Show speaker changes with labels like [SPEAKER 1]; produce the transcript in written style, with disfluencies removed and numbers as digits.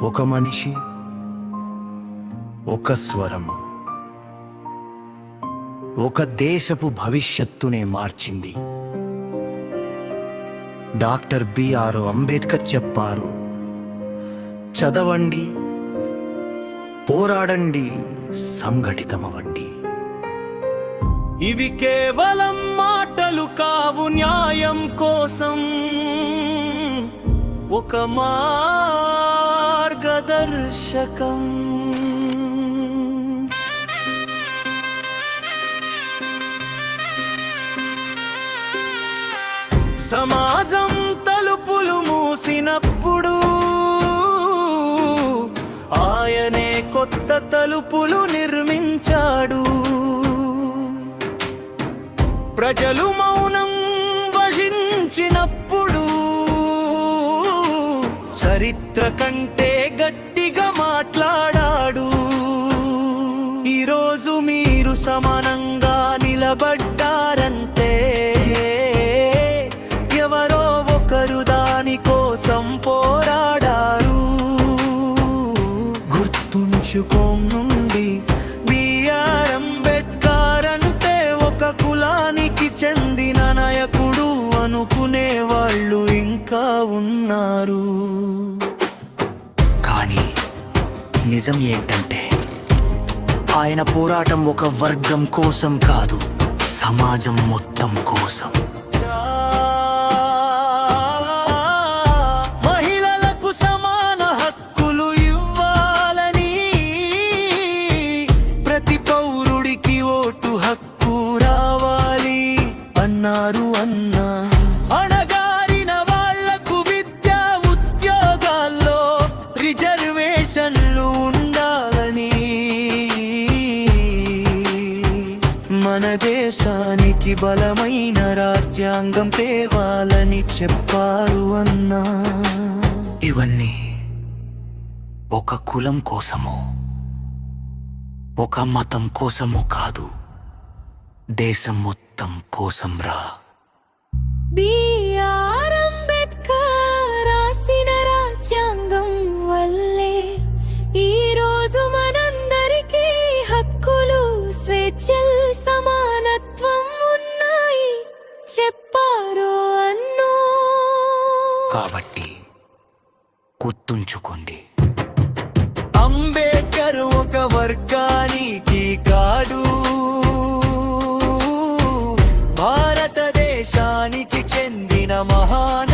[SPEAKER 1] ఒక మనిషి, ఒక స్వరం, ఒక దేశపు భవిష్యత్తునే మార్చింది. డాక్టర్ బిఆర్ అంబేద్కర్ చెప్పారు, చదవండి, పోరాడండి, సంఘటితమవ్వండి. ఇవి కేవలం మాటలు కావు, న్యాయం కోసం ఒక మార్గదర్శకం. సమాజం తలుపులు మూసినప్పుడు ఆయనే కొత్త తలుపులు నిర్మించాడు. ప్రజలు మౌనం వహించినప్పుడు చరిత్ర కంటే గట్టిగా మాట్లాడాడు. ఈరోజు మీరు సమానంగా నిలబడ్డారంటే ఎవరో ఒకరు దాని కోసం పోరాడారు. గుర్తుంచుకోనుండి, బిఆర్ అంబేద్కర్ అంటే ఒక కులానికి చెందిన నాయకుడు అనుకునే వాళ్ళు ఇంకా ఉన్నారు.
[SPEAKER 2] కానీ నిజం ఏంటంటే ఆయన పోరాటం ఒక వర్గం కోసం కాదు, సమాజం మొత్తం కోసం.
[SPEAKER 1] మహిళలకు సమాన హక్కులు ఇవ్వాలని, ప్రతి పౌరుడికి ఓటు హక్కు రావాలి అన్నారు. అణగారిన వాళ్లకు విద్యా ఉద్యోగాల్లో రిజర్వేషన్లు ఉండాలని, మన దేశానికి బలమైన రాజ్యాంగం తేవాలని చెప్పారు అన్నా.
[SPEAKER 2] ఇవన్నీ ఒక కులం కోసమో ఒక మతం కోసమో కాదు, దేశం మొత్తం కోసం రా.
[SPEAKER 3] బిఆర్ అంబేద్కర్ రాసిన రాజ్యాంగం వల్లే ఈరోజు మనందరికీ హక్కులు, స్వేచ్ఛలు, సమానత్వం ఉన్నాయి చెప్పారు అన్నో.
[SPEAKER 2] కాబట్టి గుర్తుంచుకోండి,
[SPEAKER 1] అంబేద్కర్ ఒక వర్గానికి కాడు, భారతదేశానికి చెందిన మహాన్